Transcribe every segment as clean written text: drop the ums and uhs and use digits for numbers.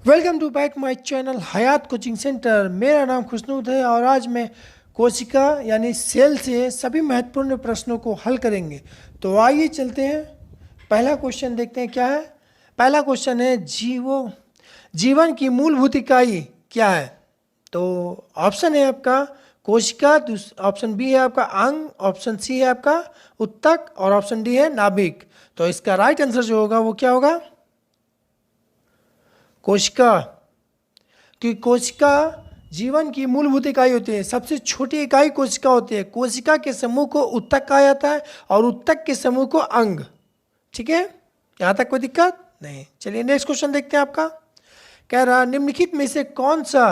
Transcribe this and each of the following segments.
Welcome to back my channel Hayat coaching centre. मेरा नाम खुशनूद है और आज मैं कोशिका यानी सेल से सभी महत्वपूर्ण प्रश्नों को हल करेंगे। तो आइए चलते हैं, पहला क्वेश्चन देखते हैं क्या है। पहला क्वेश्चन है जीवन की मूलभूत इकाई क्या है। तो ऑप्शन है आपका कोशिका, ऑप्शन बी है आपका अंग, ऑप्शन सी है आपका उत्तक और ऑप्शन डी है नाभिक। तो इसका राइट आंसर जो होगा वो क्या होगा, कोशिका। क्योंकि कोशिका जीवन की मूलभूत इकाई होती है, सबसे छोटी इकाई कोशिका होती है। कोशिका के समूह को उत्तक कहा जाता है और उत्तक के समूह को अंग। ठीक है, यहां तक कोई दिक्कत नहीं। चलिए नेक्स्ट क्वेश्चन देखते हैं आपका। कह रहा निम्नलिखित में से कौन सा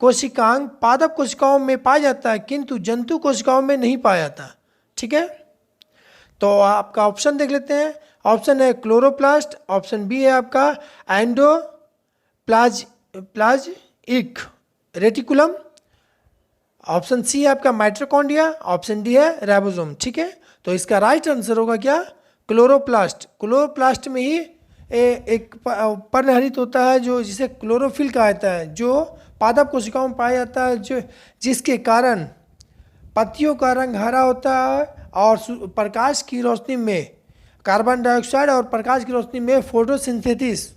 कोशिकांग पादप कोशिकाओं में पाया जाता है किंतु जंतु कोशिकाओं में नहीं पाया जाता। ठीक है, तो आपका ऑप्शन देख लेते हैं। ऑप्शन है क्लोरोप्लास्ट, ऑप्शन बी है आपका प्लाज्मिक रेटिकुलम, ऑप्शन सी है आपका माइटोकॉन्ड्रिया, ऑप्शन डी है राइबोसोम। ठीक है, तो इसका राइट आंसर होगा क्या, क्लोरोप्लास्ट। क्लोरोप्लास्ट में ही एक पर्णहरित होता है जो जिसे क्लोरोफिल कहा जाता है, जो पादप कोशिकाओं में पाया जाता है, जो जिसके कारण पत्तियों का रंग हरा होता है और प्रकाश की रोशनी में कार्बन डाइऑक्साइड और प्रकाश की रोशनी में फोटोसिंथेसिस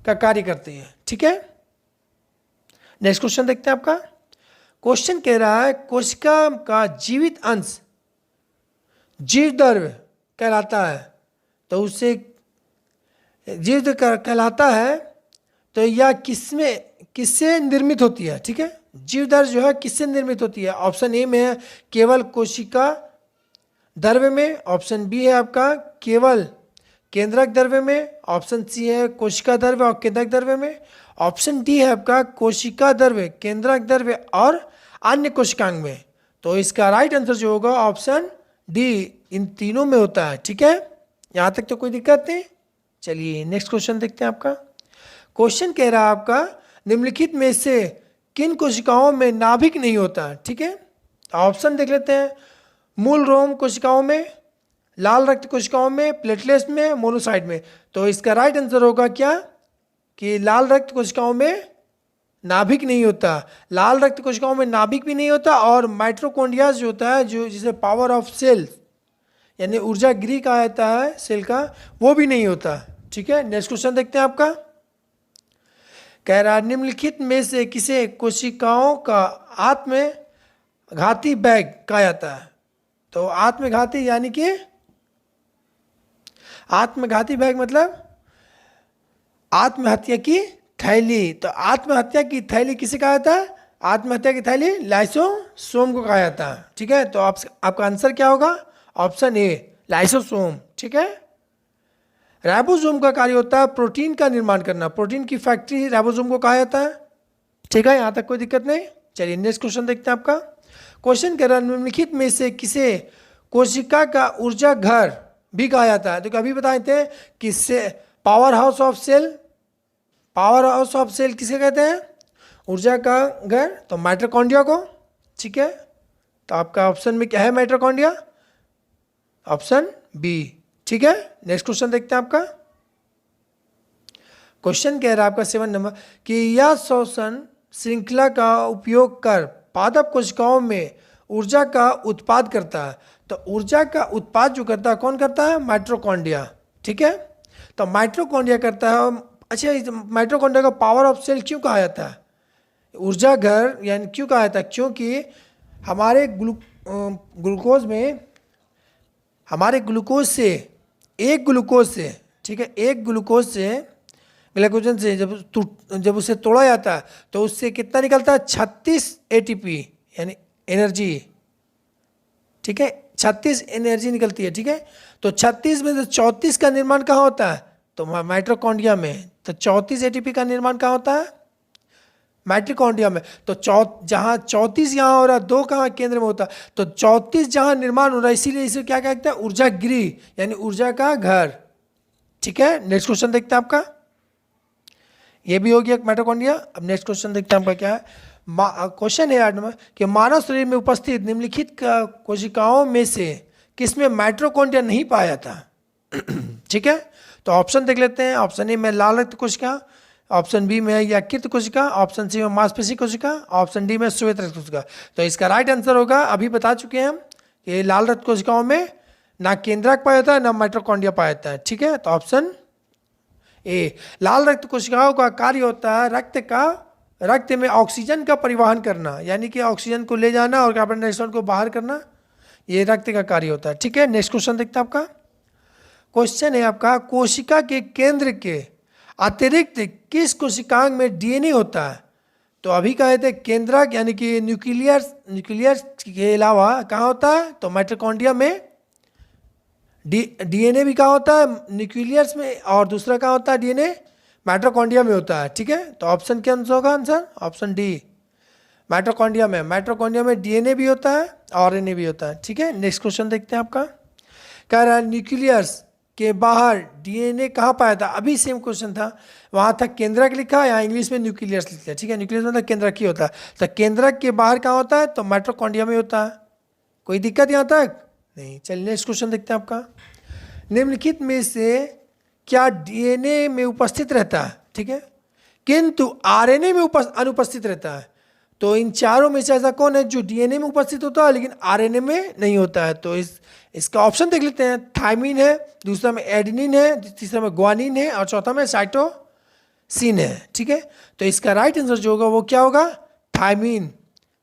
का कार्य करते हैं। ठीक है, नेक्स्ट क्वेश्चन देखते हैं आपका। क्वेश्चन कह रहा है कोशिका का जीवित अंश जीवद्रव्य कहलाता है। तो उससे जीवद्रव्य कहलाता है, तो यह किससे निर्मित होती है। ठीक है, जीवद्रव्य जो है किससे निर्मित होती है। ऑप्शन ए में है केवल कोशिका द्रव्य में, ऑप्शन बी है आपका केवल केंद्रक द्रव्य में, ऑप्शन सी है कोशिका द्रव्य और केंद्रक द्रव्य में, ऑप्शन डी है आपका कोशिका द्रव्य, केंद्रक द्रव्य और अन्य कोशिकांग में। तो इसका राइट आंसर जो होगा ऑप्शन डी, इन तीनों में होता है। ठीक है, यहाँ तक तो कोई दिक्कत नहीं। चलिए नेक्स्ट क्वेश्चन देखते हैं आपका। क्वेश्चन कह रहा है आपका निम्नलिखित में से किन कोशिकाओं में नाभिक नहीं होता। ठीक है, ऑप्शन देख लेते हैं। मूल रोम कोशिकाओं में, लाल रक्त कोशिकाओं में, प्लेटलेट्स में, मोनोसाइट में। तो इसका राइट आंसर होगा क्या कि लाल रक्त कोशिकाओं में नाभिक नहीं होता। लाल रक्त कोशिकाओं में नाभिक भी नहीं होता और माइटोकॉन्ड्रिया जो होता है, जो जिसे पावर ऑफ सेल यानी ऊर्जा गृह कहा जाता है सेल का, वो भी नहीं होता। ठीक है, नेक्स्ट क्वेश्चन देखते हैं आपका। कह रहा है निम्नलिखित में से किसे कोशिकाओं का आत्मघाती बैग कहा जाता है। तो आत्मघाती यानी कि आत्मघाती बैग मतलब आत्महत्या की थैली। तो आत्महत्या की थैली किसे कहा जाता है, आत्महत्या की थैली लाइसोसोम को कहा जाता है। ठीक है, तो आपका आंसर क्या होगा, ऑप्शन ए लाइसोसोम। ठीक है, राइबोसोम का कार्य होता है प्रोटीन का निर्माण करना, प्रोटीन की फैक्ट्री राइबोसोम को कहा जाता है। ठीक है, यहाँ तक कोई दिक्कत नहीं। चलिए नेक्स्ट क्वेश्चन देखते हैं आपका। क्वेश्चन कह रहा है निम्नलिखित में से किसे कोशिका का ऊर्जा घर भी कहा जाता है। तो अभी बताए थे किससे power house of cell, power house of cell किसे कहते हैं, ऊर्जा का घर, तो माइटोकॉन्ड्रिया को। ठीक है, तो आपका ऑप्शन में क्या है, माइटोकॉन्ड्रिया, ऑप्शन बी। ठीक है, नेक्स्ट क्वेश्चन देखते हैं आपका। क्वेश्चन कह रहा है आपका 7 नंबर कि यह श्वसन श्रृंखला का उपयोग कर पादप कोशिकाओं में ऊर्जा का उत्पाद करता है। तो ऊर्जा का उत्पाद जो करता है कौन करता है, माइटोकॉन्ड्रिया। ठीक है, तो माइटोकॉन्ड्रिया करता है। अच्छा, माइटोकॉन्ड्रिया का पावर ऑफ सेल क्यों कहा जाता है, ऊर्जा घर यानी क्यों कहा जाता है, क्योंकि हमारे ग्लूकोज में, हमारे ग्लूकोज से एक ग्लूकोज से, ठीक है, एक ग्लूकोज से ग्लाइकोजन से जब उसे तोड़ा जाता है तो उससे कितना निकलता है, 36 एटीपी यानी एनर्जी। ठीक है, 36 एनर्जी निकलती है। ठीक है, तो 36 में से 34 का निर्माण कहाँ होता है, तो माइटोकॉन्ड्रिया में। तो 34 एटीपी का निर्माण कहाँ होता है, माइटोकॉन्ड्रिया में। तो जहाँ 34 यहाँ हो रहा है, 2 कहाँ केंद्र में होता है, तो 34 जहाँ निर्माण हो रहा है, इसीलिए इसे क्या कहते हैं, ऊर्जा गृह यानी ऊर्जा का घर। ठीक है, नेक्स्ट क्वेश्चन देखते हैं आपका। ये भी हो गया माइटोकॉन्ड्रिया। अब नेक्स्ट क्वेश्चन देखते हैं आपका क्या है। क्वेश्चन है 8 नंबर कि मानव शरीर में उपस्थित निम्नलिखित कोशिकाओं में से किसमें माइटोकॉन्ड्रिया नहीं पाया था। ठीक है, तो ऑप्शन देख लेते हैं। ऑप्शन ए में लाल रक्त कोशिका, ऑप्शन बी में है यकृत कोशिका, ऑप्शन सी में मांसपेशी कोशिका, ऑप्शन डी में श्वेत रक्त कोशिका। तो इसका राइट आंसर होगा, अभी बता चुके हैं हम, कि लाल रक्त कोशिकाओं में ना केंद्रक पाया जाता है ना माइटोकॉन्ड्रिया पाया जाता है। ठीक है, तो ऑप्शन ए, लाल रक्त कोशिकाओं का कार्य होता है रक्त में ऑक्सीजन का परिवहन करना, यानी कि ऑक्सीजन को ले जाना और कार्बन डाइऑक्साइड को बाहर करना, ये रक्त का कार्य होता है। ठीक है, नेक्स्ट क्वेश्चन देखते हैं आपका। क्वेश्चन है आपका, कोशिका के केंद्र के अतिरिक्त किस कोशिकांग में डीएनए होता है? तो अभी कहे थे केंद्रक यानी कि न्यूक्लियस के अलावा कहाँ होता है? तो माइटोकॉन्ड्रिया में। डीएनए भी कहाँ होता है? न्यूक्लियस में। और दूसरा कहाँ होता है डीएनए? माइटोकॉन्ड्रिया में होता है। ठीक है, तो ऑप्शन क्या होगा आंसर? ऑप्शन डी, माइटोकॉन्ड्रिया में। माइटोकॉन्ड्रिया में डीएनए भी होता है, आरएनए भी होता है। ठीक है, नेक्स्ट क्वेश्चन देखते हैं आपका। कह रहा है न्यूक्लियस के बाहर डीएनए कहाँ पाया था? अभी सेम क्वेश्चन था, वहाँ था केंद्रक लिखा, यहाँ इंग्लिश में न्यूक्लियस लिख लिया। ठीक है, न्यूक्लियस मतलब केंद्रक ही होता है। तो केंद्रक के बाहर कहाँ होता है? तो माइटोकॉन्ड्रिया में होता है। कोई दिक्कत यहाँ तक नहीं? चलिए नेक्स्ट क्वेश्चन देखते हैं आपका। निम्नलिखित में से क्या डीएनए में उपस्थित रहता है, ठीक है, किंतु आरएनए में अनुपस्थित रहता है? तो इन चारों में से ऐसा कौन है जो डीएनए में उपस्थित होता है लेकिन आरएनए में नहीं होता है? तो इसका ऑप्शन देख लेते हैं। थायमिन है, दूसरा में एडेनिन है, तीसरा में ग्वानिन है और चौथा में साइटोसिन है। ठीक है, तो इसका राइट आंसर जो होगा वो क्या होगा? थायमिन।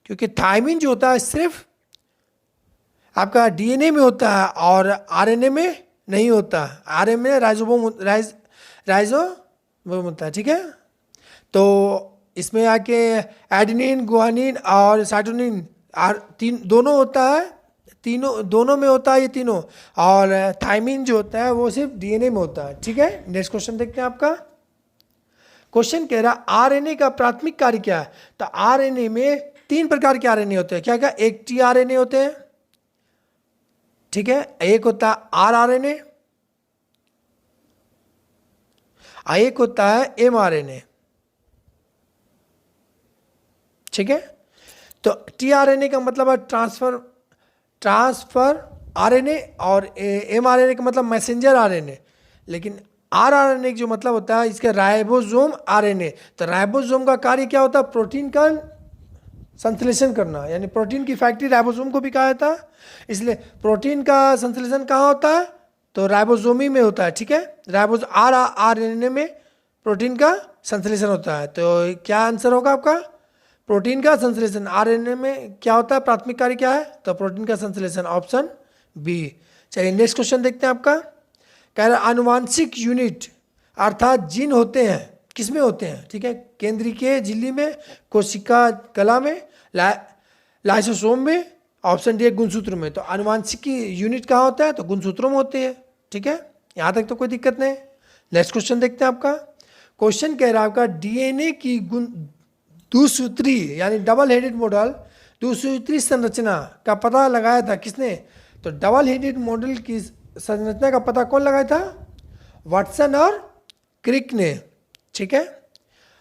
क्योंकि थायमिन जो होता है सिर्फ आपका डीएनए में होता है और आरएनए में नहीं होता। आरएनए में राइजोसोम होता है। ठीक है, तो इसमें आके एडेनिन, गुआनिन और साइटोनिन दोनों होता है, दोनों में होता है ये तीनों। और थायमिन जो होता है वो सिर्फ डीएनए में होता है। ठीक है, नेक्स्ट क्वेश्चन देखते हैं आपका। क्वेश्चन कह रहा आरएनए का प्राथमिक कार्य क्या है? तो आरएनए में 3 प्रकार के आरएनए होते हैं। क्या क्या? एक टीआरएनए होते हैं, ठीक है, एक होता है आरआरएनए, एक होता है एमआरएनए। ठीक है, तो टीआरएनए का मतलब है ट्रांसफर आरएनए और एमआरएनए का मतलब मैसेंजर आरएनए। लेकिन आरआरएनए जो मतलब होता है इसका राइबोसोम आरएनए। तो राइबोसोम का कार्य क्या होता है? प्रोटीन का संश्लेषण करना, यानी प्रोटीन की फैक्ट्री राइबोसोम को भी कहा जाता है। इसलिए प्रोटीन का संश्लेषण कहाँ होता है? तो राइबोसोमी में होता है। ठीक है, आरएनए में प्रोटीन का संश्लेषण होता है। तो क्या आंसर होगा आपका? प्रोटीन का संश्लेषण। आरएनए में क्या होता है? प्राथमिक कार्य क्या है? तो प्रोटीन का संश्लेषण, ऑप्शन बी। चलिए नेक्स्ट क्वेश्चन देखते हैं आपका। कह रहा है आनुवांशिक यूनिट अर्थात जीन होते हैं, किसमें होते हैं? ठीक है, केंद्रीय झिल्ली में, कोशिका कला में, लाइसोसोम में, ऑप्शन डी गुणसूत्र में। तो आनुवांशिक यूनिट कहाँ होता है? तो गुणसूत्रों में होते हैं। ठीक है, यहाँ तक तो कोई दिक्कत नहीं। नेक्स्ट क्वेश्चन देखते हैं आपका। क्वेश्चन कह रहा है आपका डीएनए की द्विसूत्री यानी डबल हेडेड मॉडल, द्विसूत्री संरचना का पता लगाया था किसने? तो डबल हेडेड मॉडल की संरचना का पता कौन लगाया था? वाटसन और क्रिक ने। ठीक है,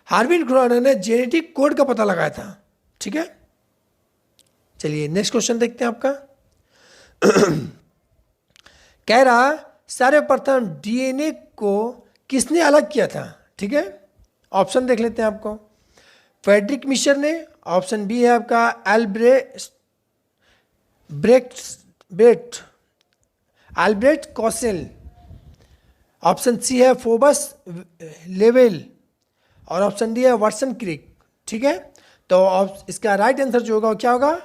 हार्विन क्रोनर ने जेनेटिक कोड का पता लगाया था। ठीक है, चलिए नेक्स्ट क्वेश्चन देखते हैं आपका। कह रहा सर्वप्रथम डीएनए को किसने अलग किया था? ठीक है, ऑप्शन देख लेते हैं आपको। फ्रेडरिक मिशर ने, ऑप्शन बी है आपका अल्ब्रेट कॉसेल, ऑप्शन सी है फोबस लेवेल और ऑप्शन डी है वाटसन क्रिक। ठीक है, तो इसका राइट आंसर जो होगा क्या होगा?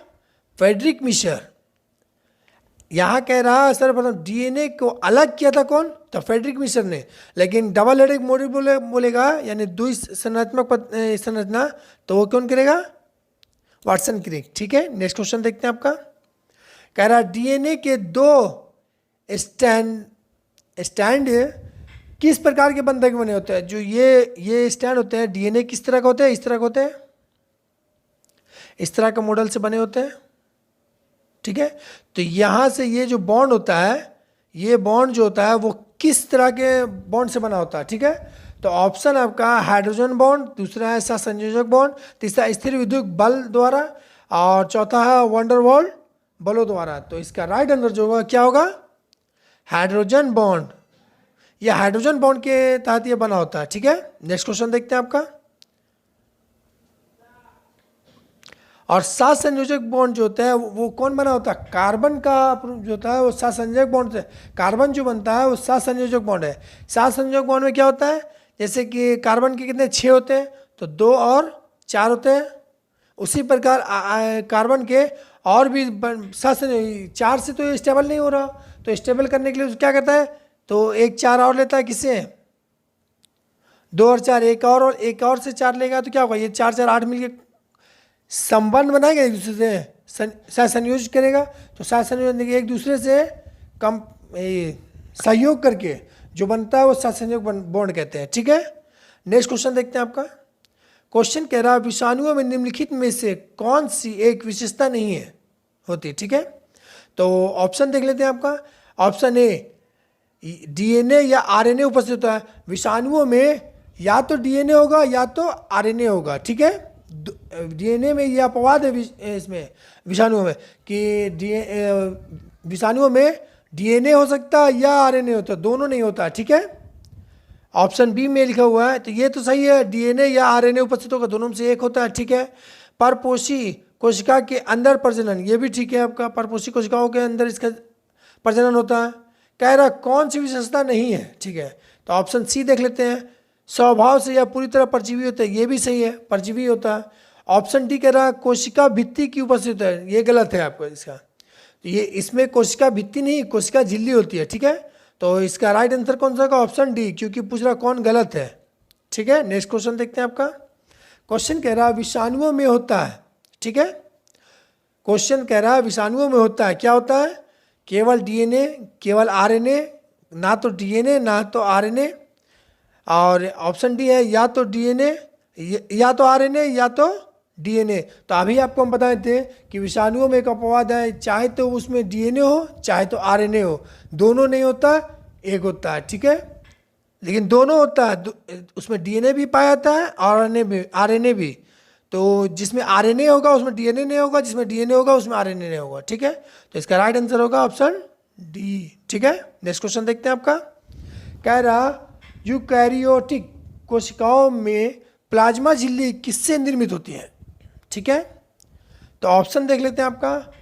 Friedrich Miescher. यहाँ कह रहा है सर्वप्रथम डीएनए को अलग किया था कौन? तो फ्रेडरिक मिशर ने। लेकिन डबल हेडेड मॉडल बोलेगा यानी द्विसंरचनात्मक संरचना, तो वो कौन करेगा? Watson Crick. ठीक है, नेक्स्ट क्वेश्चन देखते हैं आपका। कह रहा डीएनए के 2 स्टैंड किस प्रकार के बंधक बने होते हैं? जो ये स्टैंड होते हैं डीएनए किस तरह का होते हैं? इस तरह का होते हैं, इस तरह का मॉडल से बने होते हैं। ठीक है, तो यहाँ से ये जो बॉन्ड होता है, ये बॉन्ड जो होता है वो किस तरह के बॉन्ड से बना होता है? ठीक है, तो ऑप्शन आपका हाइड्रोजन बॉन्ड, दूसरा है सहसंयोजक बॉन्ड, तीसरा स्थिर विद्युत बल द्वारा और चौथा है वंडरवॉल बलों द्वारा। तो इसका राइट आंसर जो होगा क्या होगा? Hydrogen bond. ये हाइड्रोजन बॉन्ड के तहत ये बना होता है, ठीक है। नेक्स्ट क्वेश्चन देखते हैं आपका। और सात संयोजक बॉन्ड जो होता है वो कौन बना होता है? कार्बन का जो होता है वो सात संयोजक बॉन्ड से, कार्बन जो बनता है वो सात संयोजक बॉन्ड है। सात संयोजक बॉन्ड में क्या होता है, जैसे कि कार्बन के कितने 6 होते हैं, तो 2 और 4 होते हैं। उसी प्रकार कार्बन के और भी 4 से तो ये स्टेबल नहीं हो रहा, तो स्टेबल करने के लिए क्या करता है, तो 1 4 और लेता है, किससे? 2 और 4, एक और से 4 लेगा, तो क्या होगा, ये 4 4 8 मिलके संबंध बनाएगा एक दूसरे से, सहसंयोज करेगा। तो सहसंयोज एक दूसरे से कम सहयोग करके जो बनता है वो सहसंयोग बॉन्ड कहते हैं, ठीक है। नेक्स्ट क्वेश्चन देखते हैं आपका। क्वेश्चन कह रहा है विषाणुओं में निम्नलिखित में से कौन सी एक विशेषता नहीं है होती, ठीक है। तो ऑप्शन देख लेते हैं आपका। ऑप्शन ए, डीएनए या आरएनए उपस्थित होता है। विषाणुओं में या तो डीएनए होगा या तो आरएनए होगा, ठीक है। डीएनए में यह अपवाद है इसमें विषाणुओं में कि विषाणुओं में डीएनए हो सकता है या आरएनए होता है, दोनों नहीं होता, ठीक है। ऑप्शन बी में लिखा हुआ है, तो ये तो सही है, डीएनए या आरएनए उपस्थित होगा, दोनों में से एक होता है, ठीक है। परपोषी कोशिका के अंदर प्रजनन, ये भी ठीक है आपका, परपोषी कोशिकाओं के अंदर इसका प्रजनन होता है। कह रहा कौन सी विशेषता नहीं है, ठीक है। तो ऑप्शन सी देख लेते हैं, स्वभाव से या पूरी तरह परजीवी होता है, ये भी सही है, परजीवी होता है। ऑप्शन डी कह रहा है कोशिका भित्ति की उपस्थित है, ये गलत है आपका इसका, तो ये इसमें कोशिका भित्ति नहीं, कोशिका झिल्ली होती है, ठीक है। तो इसका राइट आंसर कौन सा होगा? ऑप्शन डी, क्योंकि पूछ रहा कौन गलत है, ठीक है। नेक्स्ट क्वेश्चन देखते हैं आपका। क्वेश्चन कह रहा है विषाणुओं में होता है, ठीक है। क्वेश्चन कह रहा है विषाणुओं में होता है, क्या होता है? केवल डीएनए, केवल आरएनए, ना तो डीएनए ना तो आरएनए। और ऑप्शन डी है या तो डीएनए या तो आरएनए या तो डीएनए। तो अभी आपको हम बताए थे कि विषाणुओं में एक अपवाद है, चाहे तो उसमें डीएनए हो चाहे तो आरएनए हो, दोनों नहीं होता, एक होता है, ठीक है। लेकिन दोनों होता है, उसमें डीएनए भी पाया जाता है और आरएनए भी। तो जिसमें आरएनए होगा उसमें डीएनए नहीं होगा, जिसमें डीएनए होगा उसमें आरएनए नहीं होगा, ठीक है। तो इसका राइट आंसर होगा ऑप्शन डी, ठीक है। नेक्स्ट क्वेश्चन देखते हैं आपका। कह रहा यूकैरियोटिक कोशिकाओं में प्लाज्मा झिल्ली किससे निर्मित होती है, ठीक है। तो ऑप्शन देख लेते हैं आपका।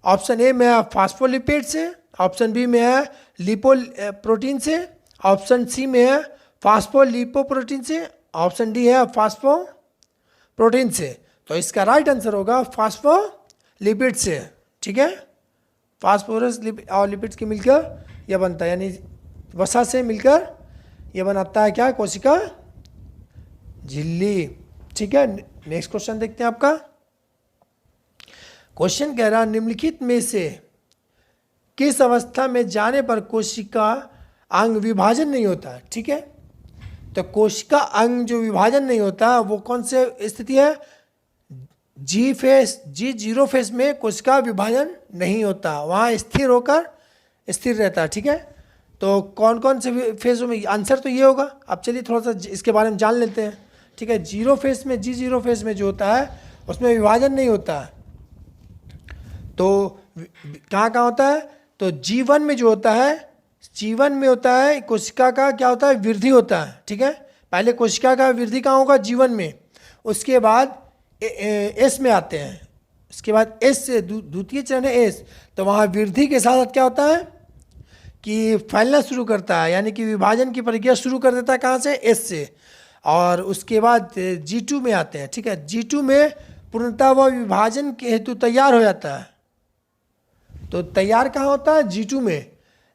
ऑप्शन ए में है फास्फोलिपिड से, ऑप्शन बी में है लिपोप्रोटीन से, ऑप्शन सी में है फास्फोलिपोप्रोटीन से, ऑप्शन डी है फास्फोप्रोटीन से। तो इसका राइट आंसर होगा फास्फोलिपिड से, ठीक है। फास्फोरस और लिपिड्स के मिलकर यह बनता है, यानी वसा से मिलकर यह बनाता है क्या? कोशिका झिल्ली, ठीक है। नेक्स्ट क्वेश्चन देखते हैं आपका। क्वेश्चन कह रहा निम्नलिखित में से किस अवस्था में जाने पर कोशिका अंग विभाजन नहीं होता, ठीक है। तो कोशिका अंग जो विभाजन नहीं होता वो कौन से स्थिति है? जी फेस, G0 फेस में कोशिका विभाजन नहीं होता, वहाँ स्थिर होकर स्थिर रहता है, ठीक है। तो कौन कौन से फेज में? आंसर तो ये होगा। अब चलिए थोड़ा सा इसके बारे में जान लेते हैं, ठीक है। G0 फेज में जो होता है उसमें विभाजन नहीं होता है। तो कहाँ होता है? तो G1 में जो होता है, G1 में होता है कोशिका का क्या होता है? वृद्धि होता है, ठीक है। पहले कोशिका का वृद्धि कहाँ होगा? G1 में। उसके बाद S में आते हैं, उसके बाद S से द्वितीय चरण है S, तो वहाँ वृद्धि के साथ क्या होता है कि फैलना शुरू करता है, यानी कि विभाजन की प्रक्रिया शुरू कर देता है, कहाँ से? S से। और उसके बाद G2 में आते हैं, ठीक है। G2 में पूर्णतः वह विभाजन के हेतु तैयार हो जाता है। तो तैयार कहाँ होता है? G2 में।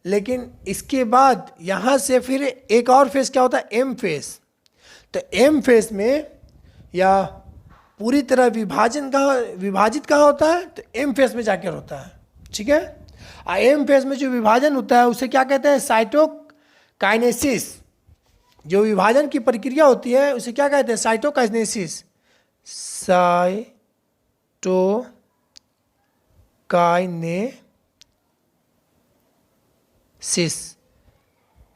लेकिन इसके बाद यहाँ से फिर एक और फेस क्या होता है? M face. तो M फेस में या पूरी तरह विभाजित कहाँ होता है? तो M फेस में जाकर होता है, ठीक है। और M फेस में जो विभाजन होता है उसे क्या कहते हैं? साइटोकाइनेसिस। जो विभाजन की प्रक्रिया होती है उसे क्या कहते हैं? साइटोकाइनेसिस।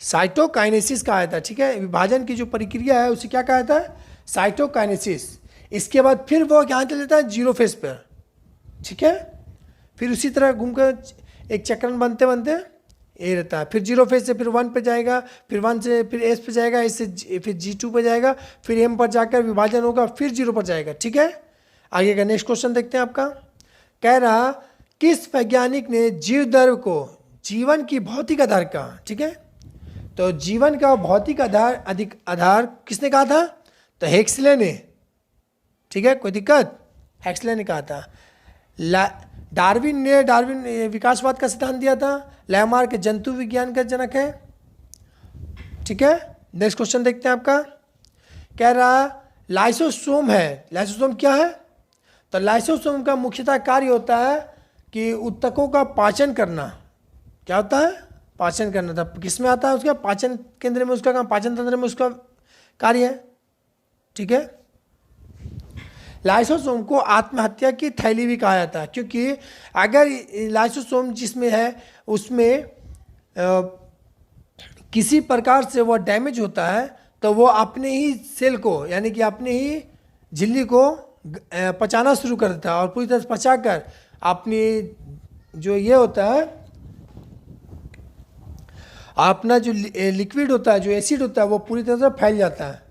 साइटोकाइनेसिस कहा जाता है, ठीक है। विभाजन की जो प्रक्रिया है उसे क्या कहा जाता है? साइटोकाइनेसिस। इसके बाद फिर वो क्या चल जाता है? 0 फेस पर, ठीक है। फिर उसी तरह घूमकर एक चक्रण बनते बनते ए रहता है। फिर 0 फेज से फिर 1 पे जाएगा, फिर 1 से फिर एस पे जाएगा, एस से फिर G2 पे जाएगा, फिर एम पर जाकर विभाजन होगा, फिर 0 पर जाएगा। ठीक है, आगे का नेक्स्ट क्वेश्चन देखते हैं आपका। कह रहा किस वैज्ञानिक ने जीव द्रव्य को जीवन की भौतिक आधार कहा। ठीक है, तो जीवन का भौतिक आधार किसने कहा था? तो हेक्सले ने। ठीक है, कोई दिक्कत? हेक्सले ने कहा था। डार्विन विकासवाद का सिद्धांत दिया था। लैमार्क जंतु विज्ञान का जनक है। ठीक है, नेक्स्ट क्वेश्चन देखते हैं आपका। कह रहा लाइसोसोम है। लाइसोसोम क्या है? तो लाइसोसोम का मुख्यतः कार्य होता है कि ऊतकों का पाचन करना। क्या होता है? पाचन करना। था किस में आता है? उसका पाचन केंद्र में, उसका काम, पाचन तंत्र में उसका कार्य है। ठीक है, लाइसोसोम को आत्महत्या की थैली भी कहा जाता है, क्योंकि अगर लाइसोसोम जिसमें है उसमें किसी प्रकार से वो डैमेज होता है तो वो अपने ही सेल को, यानी कि अपने ही झिल्ली को पचाना शुरू कर देता है, और पूरी तरह से पचाकर अपनी जो ये होता है, अपना जो लिक्विड होता है, जो एसिड होता है, वो पूरी तरह से फैल जाता है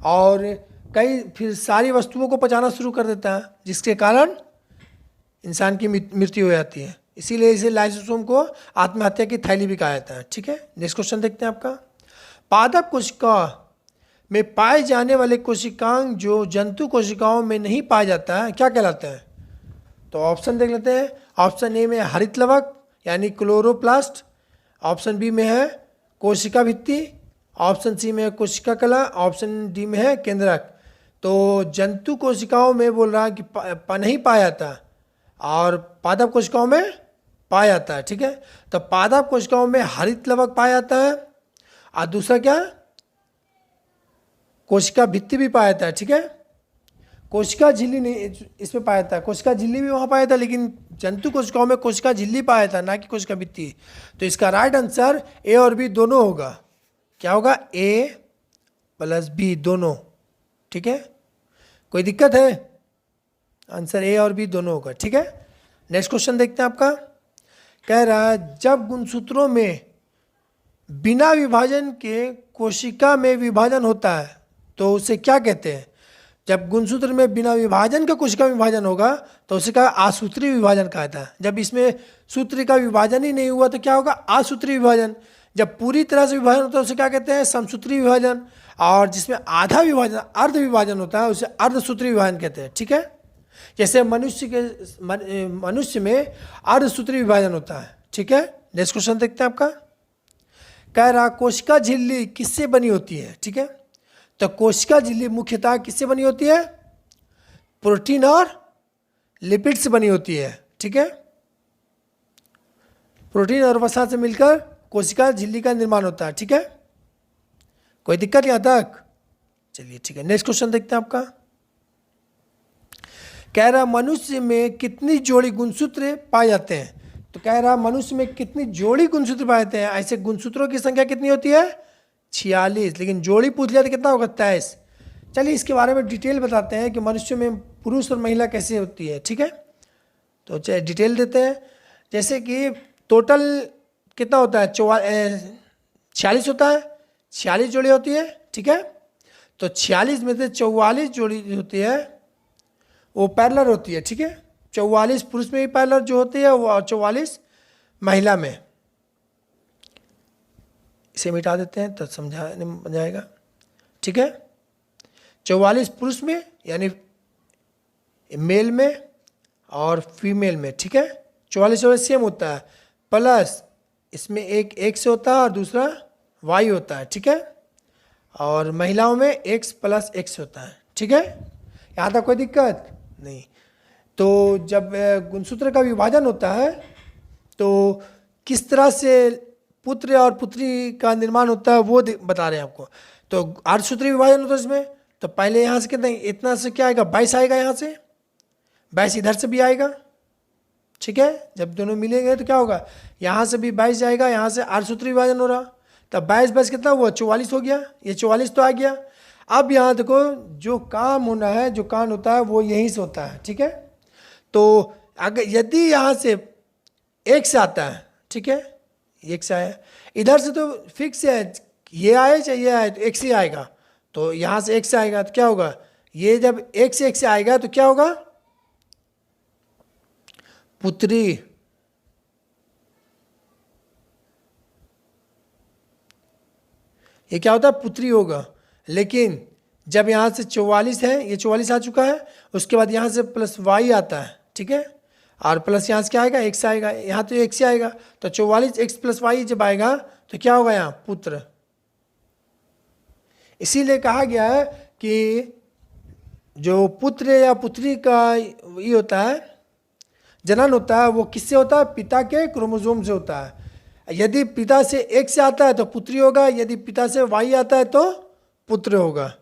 और कई फिर सारी वस्तुओं को पचाना शुरू कर देता है, जिसके कारण इंसान की मृत्यु हो जाती है। इसीलिए इसे लाइसोसोम को आत्महत्या की थैली भी कहा जाता है। ठीक है, नेक्स्ट क्वेश्चन देखते हैं आपका। पादप कोशिका में पाए जाने वाले कोशिकांग जो जंतु कोशिकाओं में नहीं पाया जाता है क्या कहलाता है? तो ऑप्शन देख लेते हैं। ऑप्शन ए में हरित लवक यानी क्लोरोप्लास्ट, ऑप्शन बी में है कोशिका भित्ति, ऑप्शन सी में है कोशिका कला, ऑप्शन डी में है केंद्रक। तो जंतु कोशिकाओं में बोल रहा है कि नहीं पाया जाता, और पादप कोशिकाओं में पाया जाता है। ठीक है, तो पादप कोशिकाओं में हरित लवक पाया जाता है, और दूसरा क्या, कोशिका भित्ति भी पाया जाता है। ठीक है, कोशिका झिल्ली नहीं इसमें पाया जाता है, कोशिका झिल्ली भी वहाँ पाया था, लेकिन जंतु कोशिकाओं में कोशिका झिल्ली पाया था, ना कि कोशिका भित्ति। तो इसका राइट आंसर ए और बी दोनों होगा। क्या होगा? ए प्लस बी दोनों। ठीक है, कोई दिक्कत है? आंसर ए और बी दोनों होगा। ठीक है, नेक्स्ट क्वेश्चन देखते हैं आपका। कह रहा है जब गुणसूत्रों में बिना विभाजन के कोशिका में विभाजन होता है तो उसे क्या कहते हैं? जब गुणसूत्र में बिना विभाजन का कोशिका में विभाजन होगा तो उसे कहा आसूत्री विभाजन कहा था। जब इसमें सूत्र का विभाजन ही नहीं हुआ तो क्या होगा? आसूत्री विभाजन। जब पूरी तरह से विभाजन होता है उसे क्या कहते हैं? समसूत्री विभाजन। और जिसमें आधा विभाजन, अर्ध विभाजन होता है, उसे अर्धसूत्री विभाजन कहते हैं। ठीक है, जैसे मनुष्य में अर्धसूत्री विभाजन होता है। ठीक है, नेक्स्ट क्वेश्चन देखते हैं आपका। कह रहा कोशिका झिल्ली किससे बनी होती है? ठीक है, तो कोशिका झिल्ली मुख्यतः किससे बनी होती है? प्रोटीन और लिपिड से बनी होती है। ठीक है, प्रोटीन और वसा से मिलकर कोशिका झिल्ली का निर्माण होता है। ठीक है, कोई दिक्कत यहाँ तक? चलिए ठीक है, नेक्स्ट क्वेश्चन देखते हैं आपका। कह रहा मनुष्य में कितनी जोड़ी गुणसूत्र पाए जाते हैं? तो कह रहा मनुष्य में कितनी जोड़ी गुणसूत्र पाए जाते हैं? ऐसे गुणसूत्रों की संख्या कितनी होती है? 46, लेकिन जोड़ी पूछ लिया तो कितना होगा? 23। चलिए इसके बारे में डिटेल बताते हैं कि मनुष्य में पुरुष और महिला कैसे होती है। ठीक है, तो चलिए डिटेल देते हैं। जैसे कि टोटल कितना होता है? 46 होता है, 46 जोड़ी होती है। ठीक है, तो 46 में से 44 जोड़ी होती है वो पैरेलल होती है। ठीक है, 44 पुरुष में भी पैरेलल जो होती है वो, और 44 महिला में। इसे मिटा देते हैं तो समझ जाएगा। ठीक है, 44 पुरुष में यानी मेल में और फीमेल में। ठीक है, 44 सेम होता है, प्लस इसमें एक एक्स होता है और दूसरा वाई होता है। ठीक है, और महिलाओं में एक्स प्लस एक्स होता है। ठीक है, यहाँ तक कोई दिक्कत नहीं। तो जब गुणसूत्र का विभाजन होता है तो किस तरह से पुत्र और पुत्री का निर्माण होता है वो बता रहे हैं आपको। तो अर्धसूत्री विभाजन होता है इसमें, तो पहले यहाँ से कितना, इतना से क्या आएगा? 22 आएगा, यहाँ से 22 इधर से भी आएगा। ठीक है, जब दोनों मिलेंगे तो क्या होगा? यहाँ से भी 22 जाएगा, यहाँ से अर्धसूत्री विभाजन हो रहा, तब 22 कितना हुआ? 44 हो गया। ये 44 तो आ गया। अब यहाँ देखो जो काम होना है, जो कांड होता है वो यहीं से होता है। ठीक है, तो अगर यदि यहाँ से एक से आता है, ठीक है, एक से आया, इधर से तो फिक्स है, ये आए चाहे ये आए तो एक से ही आएगा, तो यहाँ से एक से आएगा तो क्या होगा, ये जब एक से आएगा तो क्या होगा, पुत्री। ये क्या होता है, पुत्री होगा। लेकिन जब यहाँ से 44 है, ये 44 आ चुका है, उसके बाद यहाँ से प्लस y आता है, ठीक है, और प्लस यहाँ से क्या आएगा, x आएगा, यहाँ तो x आएगा, तो 44 x प्लस वाई जब आएगा तो क्या होगा यहाँ, पुत्र। इसीलिए कहा गया है कि जो पुत्र या पुत्री का ये होता है, जनन होता है, वो किससे होता है, पिता के क्रोमोसोम से होता है। यदि पिता से एक से आता है तो पुत्री होगा, यदि पिता से वाई आता है तो पुत्र होगा।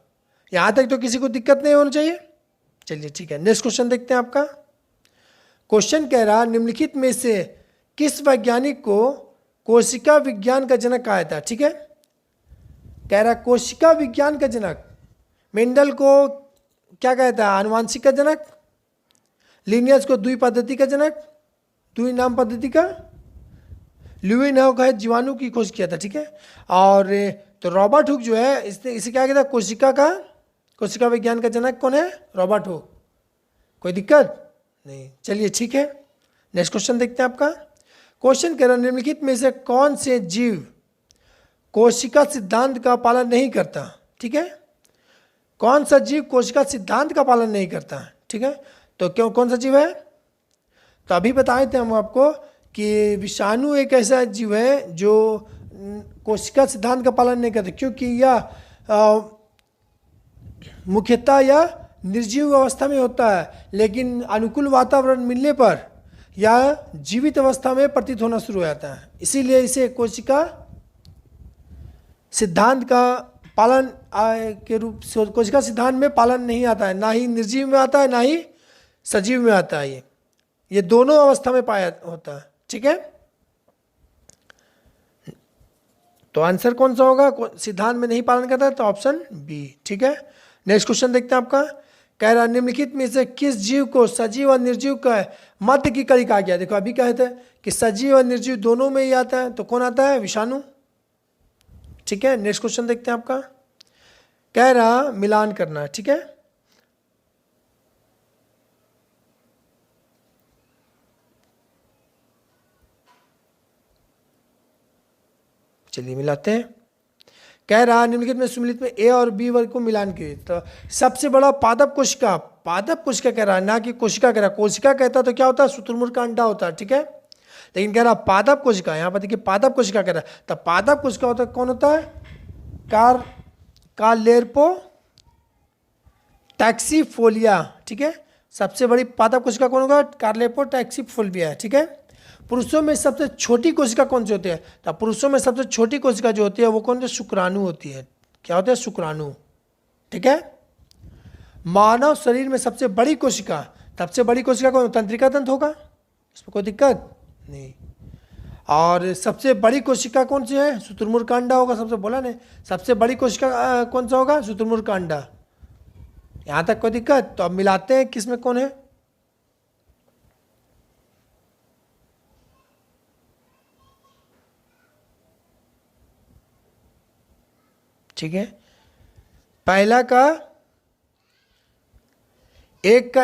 यहां तक तो किसी को दिक्कत नहीं होनी चाहिए। चलिए ठीक है, नेक्स्ट क्वेश्चन देखते हैं आपका। क्वेश्चन कह रहा, निम्नलिखित में से किस वैज्ञानिक को कोशिका विज्ञान का जनक कहा था। ठीक है, कह रहा कोशिका विज्ञान का जनक, मेंडल को क्या कहता है, आनुवांशिक का जनक, लिनियस को द्वि पद्धति का जनक, द्वि नाम पद्धति का, ल्यूइनहाउ का है जीवाणु की खोज किया था। ठीक है, और तो रॉबर्ट हुक जो है इसने इसे क्या कहता है, कोशिका विज्ञान का जनक कौन है, रॉबर्ट हुक। कोई दिक्कत नहीं, चलिए ठीक है, नेक्स्ट क्वेश्चन देखते हैं आपका। क्वेश्चन कह रहा निम्नलिखित में से कौन से जीव कोशिका सिद्धांत का पालन नहीं करता। ठीक है, कौन सा जीव कोशिका सिद्धांत का पालन नहीं करता। ठीक है, तो क्यों, कौन सा जीव है, तो अभी बताए थे हम आपको कि विषाणु एक ऐसा जीव है जो कोशिका सिद्धांत का पालन नहीं करता, क्योंकि यह मुख्यतः यह निर्जीव अवस्था में होता है, लेकिन अनुकूल वातावरण मिलने पर यह जीवित अवस्था में प्रतीत होना शुरू हो जाता है। इसीलिए इसे कोशिका सिद्धांत का पालन के रूप से, कोशिका सिद्धांत में पालन नहीं आता है, ना ही निर्जीव में आता है ना ही सजीव में आता है। ये दोनों अवस्था में पाया होता है। ठीक है, तो आंसर कौन सा होगा, सिद्धांत में नहीं पालन करता है, तो ऑप्शन बी। ठीक है, नेक्स्ट क्वेश्चन देखते हैं आपका। कह रहा निम्नलिखित में से किस जीव को सजीव और निर्जीव का मध्य की कड़ी कहा गया। देखो अभी कहते हैं कि सजीव और निर्जीव दोनों में ही आता है, तो कौन आता है, विषाणु। ठीक है, नेक्स्ट क्वेश्चन देखते हैं आपका। कह रहा मिलान करना। ठीक है, चलिए मिलाते हैं। कह रहा निम्नलिखित में सम्मिलित में ए और बी वर्ग को मिलान कीजिए। तो सबसे बड़ा पादप कोशिका, पादप कोशिका कह रहा है, ना कि कोशिका कह रहा है। कोशिका कहता तो क्या होता है, शुतुरमुर्ग का अंडा होता है। ठीक है, लेकिन कह रहा पादप कोशिका, यहाँ पर देखिए पादप कोशिका कह रहा है, तो पादप कोशिका होता है, कौन होता है, कार्लेर्पो टैक्सीफोलिया। ठीक है, सबसे बड़ी पादप कोशिका कौन होगा, कार्लेर्पो टैक्सीफोलिया। ठीक है, पुरुषों में सबसे छोटी कोशिका कौन सी होती है, तो पुरुषों में सबसे छोटी कोशिका जो होती है वो कौन सी, शुक्राणु होती है। क्या होता है, शुक्राणु। ठीक है, मानव शरीर में सबसे बड़ी कोशिका, सबसे बड़ी कोशिका कौन, तंत्रिका तंत्र होगा, इसमें कोई दिक्कत नहीं। और सबसे बड़ी कोशिका कौन सी है, शुतुरमुर्ग का अंडा होगा, सबसे बोला नहीं, सबसे बड़ी कोशिका कौन सा होगा, शुतुरमुर्ग का अंडा। यहां तक कोई दिक्कत, तो अब मिलाते हैं किसमें कौन है। ठीक है, पहला का एक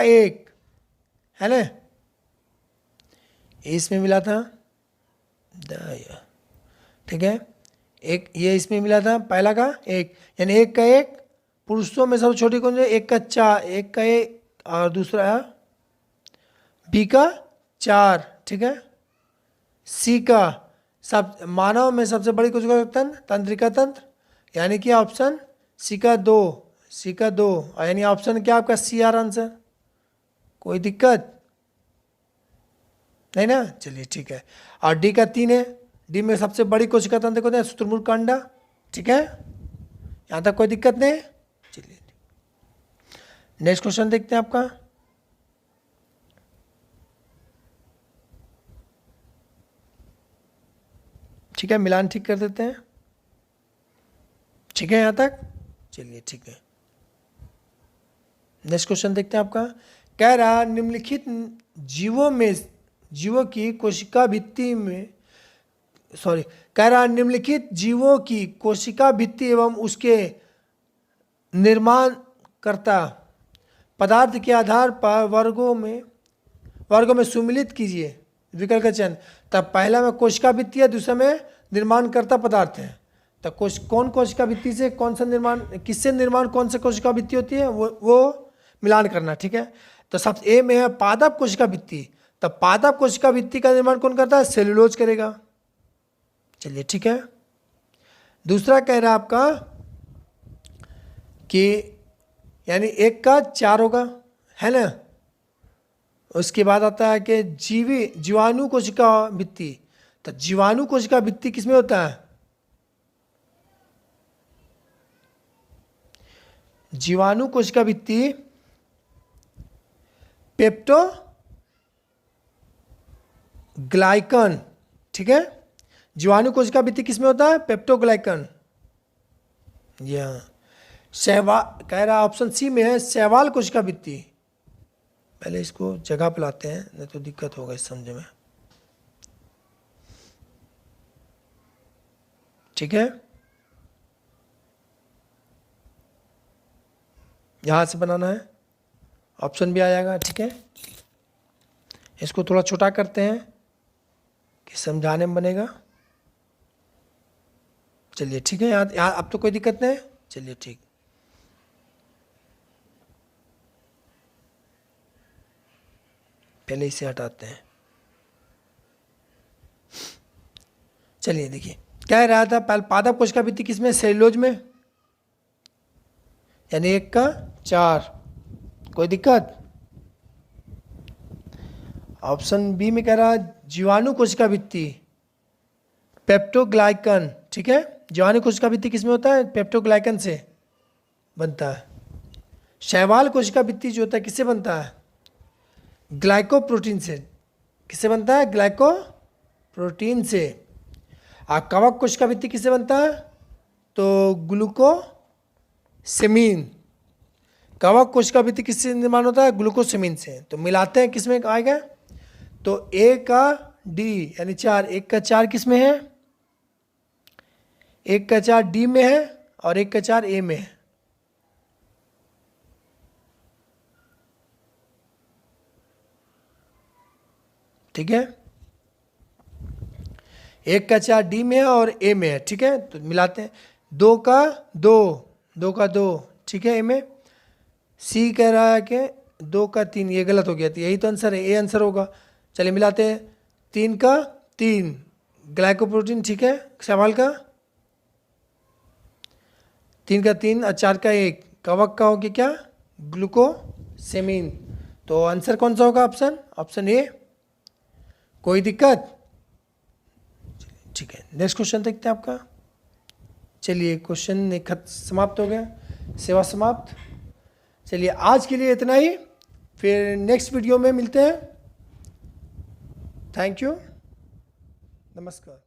है ना, इसमें मिला था दया। ठीक है, एक ये इसमें मिला था, पहला का एक, यानी एक का एक, पुरुषों में सबसे छोटी कौन है, एक का चार, एक का एक, और दूसरा बी का चार। ठीक है, सी का सब, मानव में सबसे बड़ी कोशिका तंत्र, तंत्रिका तंत्र, यानी कि ऑप्शन सी का दो, सी का दो, यानी ऑप्शन क्या आपका सी आर आंसर। कोई दिक्कत नहीं ना, चलिए ठीक है। और डी का 3 है, डी में सबसे बड़ी कोशिका तंत्र को शुतुरमुर्ग का अंडा। ठीक है, यहाँ तक कोई दिक्कत नहीं। चलिए नेक्स्ट क्वेश्चन देखते हैं आपका। ठीक है, मिलान ठीक कर देते हैं। ठीक है यहाँ तक, चलिए ठीक है। नेक्स्ट क्वेश्चन देखते हैं आपका। कह रहा निम्नलिखित जीवों की कोशिका भित्ति में कह रहा निम्नलिखित जीवों की कोशिका भित्ति एवं उसके निर्माण करता पदार्थ के आधार पर वर्गों में सुमिलित कीजिए विकल्प का चयन। तब पहला में कोशिका भित्ति है, दूसरा में निर्माण करता पदार्थ है। तो कौन कोशिका भित्ति से कौन सा निर्माण, किससे निर्माण कौन सा कोशिका भित्ति होती है, वो मिलान करना। ठीक है, तो सबसे ए में है पादप कोशिका भित्ति। तब पादप कोशिका भित्ति का निर्माण कौन करता है, सेलुलोज करेगा। चलिए ठीक है। दूसरा कह रहा है आपका कि यानी 1 का 4 होगा, है ना। उसके बाद आता है कि जीवाणु कोशिका भित्ति। तो जीवाणु कोशिका भित्ति किसमें होता है, जीवाणु कोशिका भित्ति पेप्टोग्लाइकन। ठीक है, जीवाणु कोशिका भित्ति किसमें होता है, पेप्टोग्लाइकन। कह रहा ऑप्शन सी में है शैवाल कोशिका भित्ति। पहले इसको जगह पे लाते हैं, नहीं तो दिक्कत होगा इस समझ में। ठीक है, यहां से बनाना है, ऑप्शन भी आ जाएगा। ठीक है, इसको थोड़ा छोटा करते हैं कि समझाने में बनेगा। चलिए ठीक है, यहाँ अब तो कोई दिक्कत नहीं। चलिए ठीक, पहले इसे हटाते हैं। चलिए देखिए, क्या रहा था, पादप कोशिका भित्ति किसमें, सेलुलोज में, यानी 1 का 4। कोई दिक्कत। ऑप्शन बी में कह रहा जीवाणु कोशिका भित्ति पेप्टोग्लाइकन। ठीक है, जीवाणु कोशिका भित्ति किसमें होता है, पेप्टोग्लाइकन से बनता है। शैवाल कोशिका भित्ति जो होता है किससे बनता है, ग्लाइकोप्रोटीन से। किससे बनता है, ग्लाइकोप्रोटीन से। कवक कोशिका भित्ति किससे बनता है, तो ग्लूकोसेमिन। कवक कोशिका भित्ति किससे निर्माण होता है, ग्लूकोसेमिन से। तो मिलाते हैं किसमें आएगा, तो ए का डी यानी 4, 1 का 4 किसमें है, 1 का 4 डी में है और 1 का 4 ए में है। ठीक है, 1 का 4 डी में है और ए में है। ठीक है, तो मिलाते हैं, 2 का 2, ठीक है, ए में। सी कह रहा है कि 2 का 3, ये गलत हो गया, तो यही तो आंसर है, ए आंसर होगा। चलिए मिलाते हैं, 3 का 3 ग्लाइकोप्रोटीन। ठीक है, सवाल का 3 का 3 और 4 का 1 कवक का हो गया क्या, ग्लूकोसेमिन। तो आंसर कौन सा होगा, ऑप्शन ए। कोई दिक्कत। ठीक है, नेक्स्ट क्वेश्चन देखते हैं आपका। चलिए क्वेश्चन समाप्त हो गया, सेवा समाप्त। चलिए आज के लिए इतना ही, फिर नेक्स्ट वीडियो में मिलते हैं। थैंक यू, नमस्कार।